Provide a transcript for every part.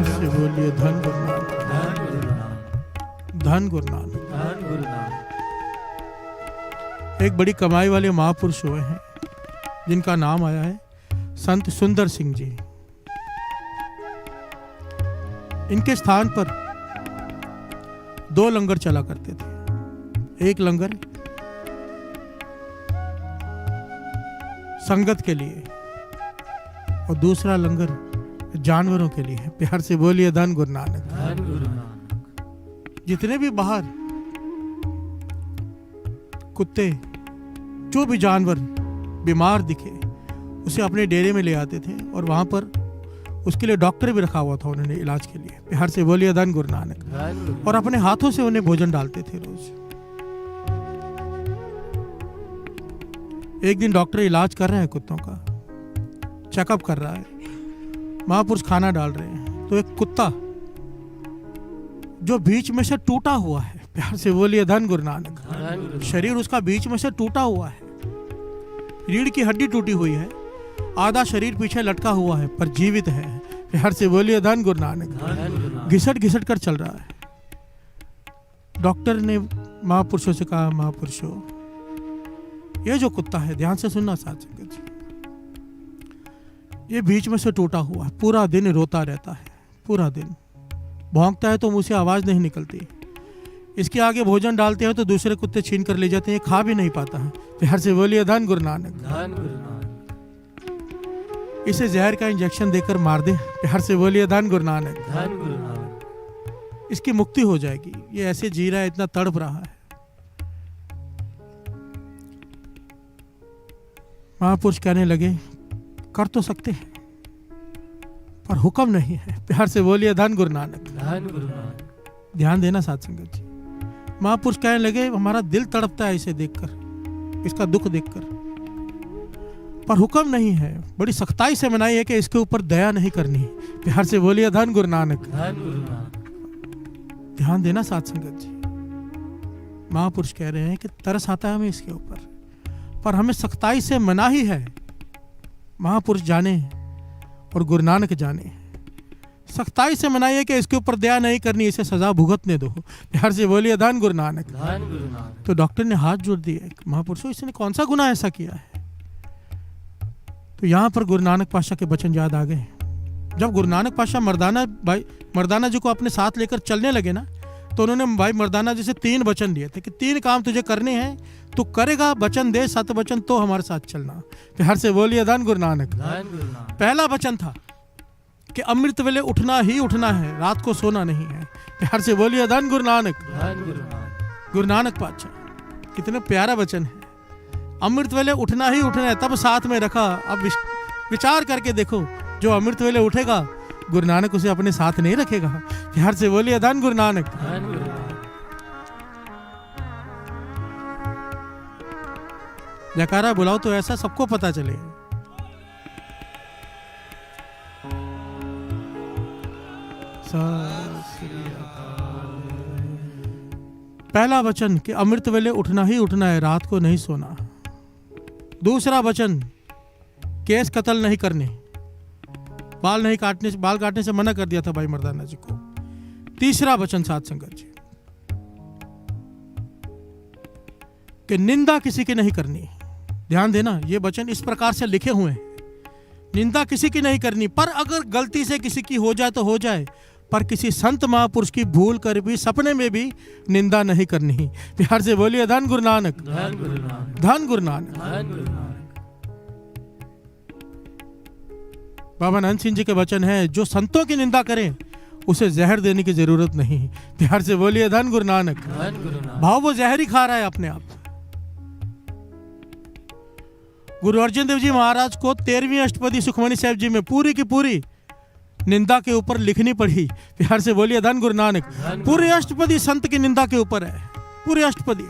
प्यार से बोलिए धन गुरु नानक, धन गुरु नानक। एक बड़ी कमाई वाले महापुरुष हुए हैं जिनका नाम आया है संत सुंदर सिंह जी। इनके स्थान पर 2 लंगर चला करते थे। एक लंगर संगत के लिए और दूसरा लंगर जानवरों के लिए। प्यार से बोलिए धन गुरु नानक, धन गुरु नानक। जितने भी बाहर कुत्ते, जो भी जानवर बीमार दिखे उसे अपने डेरे में ले आते थे और वहां पर उसके लिए डॉक्टर भी रखा हुआ था उन्होंने इलाज के लिए। प्यार से बोलिए धन गुरु नानक। और अपने हाथों से उन्हें भोजन डालते थे रोज। एक दिन डॉक्टर इलाज कर रहे हैं कुत्तों का, चेकअप कर रहा है, महापुरुष खाना डाल रहे हैं तो एक कुत्ता जो बीच में से टूटा हुआ है, प्यार से बोलिए धन गुरु नानक, शरीर उसका बीच में से टूटा हुआ है, रीढ़ की हड्डी टूटी हुई है, आधा शरीर पीछे लटका हुआ है पर जीवित है। प्यार से बोलिए धन गुरु नानक। घिसट घिसट कर चल रहा है। डॉक्टर ने महापुरुषों से कहा, महापुरुषों ये जो कुत्ता है, ध्यान से सुनना साथ संगत जी, ये बीच में से टूटा हुआ है, पूरा दिन रोता रहता है, पूरा दिन भौंकता है तो मुंह से आवाज नहीं निकलती, इसके आगे भोजन डालते हैं तो दूसरे कुत्ते छीन कर ले जाते हैं, खा भी नहीं पाता है। प्यार से बोलिए धन गुरु नानक, धन गुरु नानक। इसे जहर का इंजेक्शन देकर मार दे, प्यार से बोलिए धन गुरु नानक, धन गुरु नानक। इसकी मुक्ति हो जाएगी। ये ऐसे जी रहा है, इतना तड़प रहा है। महापुरुष कहने लगे, कर तो सकते हैं पर हुक्म नहीं है। प्यार से बोलिए धन गुरु नानक, धन गुरु नानक। ध्यान देना साथ संगत जी। महापुरुष कहने लगे, हमारा दिल तड़पता है इसे देखकर, इसका दुख देखकर, पर हुक्म नहीं है। बड़ी सख्ताई से मनाई है कि इसके ऊपर दया नहीं करनी। प्यार से बोलिए धन गुरु नानक, धन गुरु नानक। ध्यान देना साथ संगत जी। महापुरुष कह रहे हैं कि तरस आता है हमें इसके ऊपर, पर हमें सख्ताई से मना ही है। महापुरुष जाने और गुरु नानक जाने, सख्ताई से मनाइए कि इसके ऊपर दया नहीं करनी, इसे सजा भुगतने दो। प्यार से बोलिए धन गुरु नानक, धन गुरु नानक। तो डॉक्टर ने हाथ जोड़ दिए, महापुरुषों इसने कौन सा गुनाह ऐसा किया है? तो यहाँ पर गुरु नानक पातशाह के वचन याद आ गए। जब गुरु नानक पातशाह मर्दाना जी को अपने साथ लेकर चलने लगे ना, तो उन्होंने भाई मर्दाना जी से 3 वचन दिए थे कि 3 काम तुझे करने हैं, तू करेगा, वचन दे 7 वचन तो हमारे साथ चलना। प्यार से बोलिए धन गुरु नानक, धन गुरु नानक। पहला वचन था कि अमृत वेले उठना ही उठना है, रात को सोना नहीं है। प्यार से बोलिए धन गुरु नानक, धन गुरु नानक। गुरु नानक पातशाह, कितने प्यारा वचन है। अमृत वेले उठना ही उठना है, तब साथ में रखा। अब विचार करके देखो, जो अमृत वेले उठेगा गुरु नानक उसे अपने साथ नहीं रखेगा। प्यार से बोलिए धन गुरु नानक, धन गुरु नानक। जयकारा बुलाओ तो ऐसा सबको पता चले। पहला वचन कि अमृत वेले उठना ही उठना है, रात को नहीं सोना। दूसरा वचन, केस कत्ल नहीं करने, बाल काटने से मना कर दिया था भाई मर्दाना जी को। तीसरा वचन साथ संगत जी कि निंदा किसी की नहीं करनी। ध्यान देना, ये वचन इस प्रकार से लिखे हुए हैं, निंदा किसी की नहीं करनी, पर अगर गलती से किसी की हो जाए तो हो जाए, पर किसी संत महापुरुष की भूल कर भी सपने में भी निंदा नहीं करनी। प्यार से बोलिए धन गुरु नानक, धन गुरु नानक, धन गुरु नानक, धन गुरु नानक। बाबा नानक सिंह जी के वचन है, जो संतों की निंदा करें उसे जहर देने की जरूरत नहीं। प्यार से बोलिए धन गुरु नानक, धन गुरु नानक। भाव वो जहर ही खा रहा है अपने आप। गुरु अर्जन देव जी महाराज को 13वीं अष्टपदी सुखमनी साहिब जी में पूरी की पूरी निंदा के ऊपर लिखनी पड़ी। प्यार से बोलिए धन गुरु नानक। पूरी अष्टपदी संत की निंदा के ऊपर है, पूरी अष्टपदी।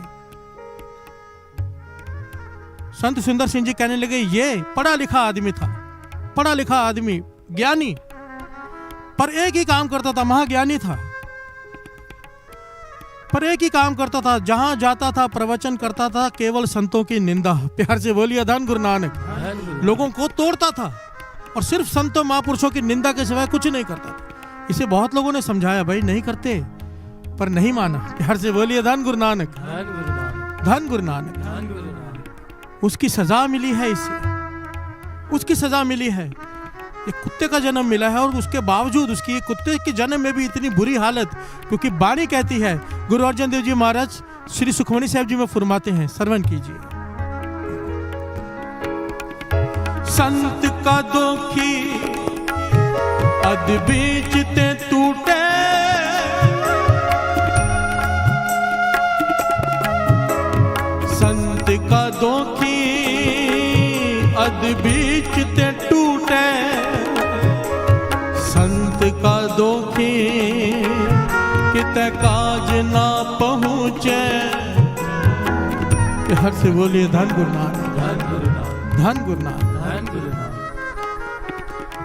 संत सुंदर सिंह जी कहने लगे, ये पढ़ा लिखा आदमी था, पढ़ा लिखा आदमी, ज्ञानी, पर एक ही काम करता था, महाज्ञानी था, पर एक ही काम करता था, जहां जाता था प्रवचन करता था, केवल संतों की निंदा। प्यार से बोलिए धन गुरु नानक। लोगों को तोड़ता था और सिर्फ संतों महापुरुषों की निंदा के सिवाय कुछ नहीं करता था। इसे बहुत लोगों ने समझाया, भाई नहीं करते, पर नहीं माना। प्यार से बोलिए धन गुरु नानक, धन गुरु नानक। उसकी सजा मिली है, इसे उसकी सजा मिली है। एक कुत्ते का जन्म मिला है और उसके बावजूद उसकी कुत्ते के जन्म में भी इतनी बुरी हालत, क्योंकि वाणी कहती है, गुरु अर्जन देव जी महाराज श्री सुखमनी साहब जी में फरमाते हैं, श्रवण कीजिए। संत का दोखी अध बीच ते टूटे, संत का दोखी अध बीच ते टूटे, संत का दोखी किते काज ना पहुँचे। हर से बोलिए धन गुरु नानक, धन गुरु नानक।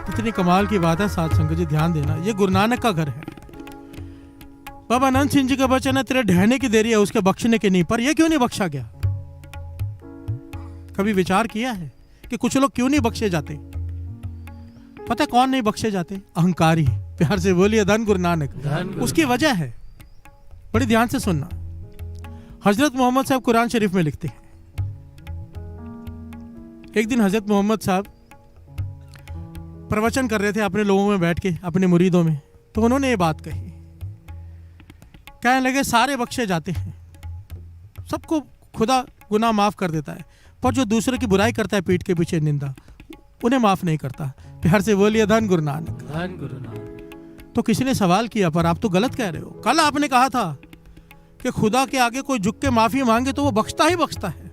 इतनी कमाल की बात है साध संगत जी, ध्यान देना, ये गुरु नानक का घर है। बाबा अनंत सिंह जी का वचन है, तेरे ढहने की देरी है उसके बख्शने की नहीं। पर यह क्यों नहीं बख्शा गया? कभी विचार किया है कि कुछ लोग क्यों नहीं बख्शे जाते? पता है कौन नहीं बख्शे जाते? अहंकारी। प्यार से बोलिए धन गुरु नानक। उसकी वजह है, बड़ी ध्यान से सुनना। हजरत मोहम्मद साहब कुरान शरीफ में लिखते हैं, एक दिन हजरत मोहम्मद साहब प्रवचन कर रहे थे अपने लोगों में बैठ के, अपने मुरीदों में, तो उन्होंने ये बात कही, कहने लगे सारे बख्शे जाते हैं, सबको खुदा गुनाह माफ कर देता है, पर जो दूसरे की बुराई करता है पीठ के पीछे निंदा, उन्हें माफ नहीं करता। प्यार से बोलिए धन गुरु नानक, धन गुरु नानक। तो किसी ने सवाल किया, पर आप तो गलत कह रहे हो। कल आपने कहा था कि खुदा के आगे कोई झुक के माफी मांगे तो वो बख्शता ही बख्शता है,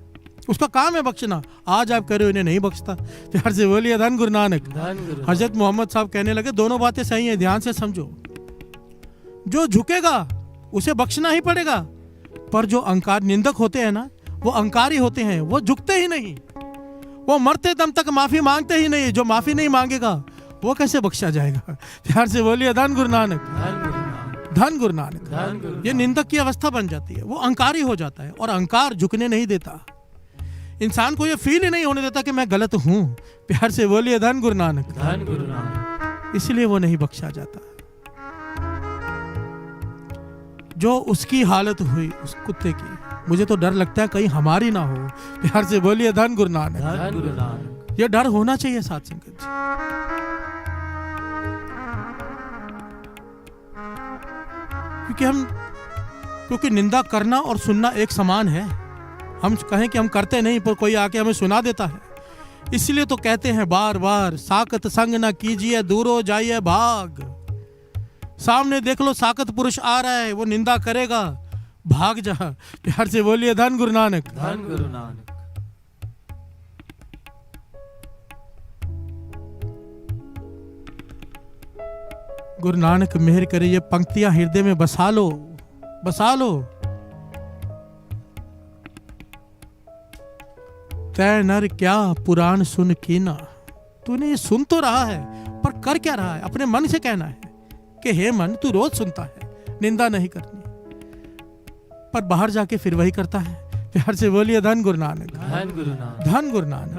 उसका काम है बख्शना। आज आप कह रहे हो इन्हें नहीं बख्शता। प्यार से बोलिए धन गुरु नानक। हजरत मोहम्मद साहब कहने लगे दोनों बातें सही हैं, ध्यान से समझो। जो झुकेगा उसे बख्शना ही पड़ेगा, पर जो अहंकार निंदक होते हैं ना, वो अहंकारी होते हैं, वो झुकते ही नहीं, वो मरते दम तक माफी मांगते ही नहीं। जो माफी नहीं मांगेगा वो कैसे बख्शा जाएगा? प्यार से बोलिए धन गुरु नानक, धन गुरु नानक। ये निंदक की अवस्था बन जाती है, वो अहंकारी हो जाता है, और अहंकार झुकने नहीं देता, इंसान को ये फील ही नहीं होने देता कि मैं गलत हूं। प्यार से बोलिए धन गुरु नानक, धन गुरु नानक। इसलिए वो नहीं बख्शा जाता। जो उसकी हालत हुई उस कुत्ते की, मुझे तो डर लगता है कहीं हमारी ना हो। प्यार से बोलिए धन गुरु नानक, धन गुरु नानक। ये डर होना चाहिए साथ संगत जी। क्योंकि निंदा करना और सुनना एक समान है। हम कहें कि हम करते नहीं, पर कोई आके हमें सुना देता है। इसलिए तो कहते हैं बार बार, साकत संग ना कीजिए दूरो जाइए भाग। सामने देख लो साकत पुरुष आ रहा है, वो निंदा करेगा, भाग जा। प्यार से बोलिए धन गुरु नानक, धन गुरु नानक। गुरु नानक मेहर करे, ये पंक्तियां हृदय में बसा लो, बसा लो। तै नर क्या पुराण सुन कीना। तूने ये सुन तो रहा है, पर कर क्या रहा है? अपने मन से कहना है कि हे मन, तू रोज सुनता है, निंदा नहीं करनी, पर बाहर जाके फिर वही करता है। प्यार से बोलिए धन गुरु नानक, धन गुरु नानक, धन गुरु नानक।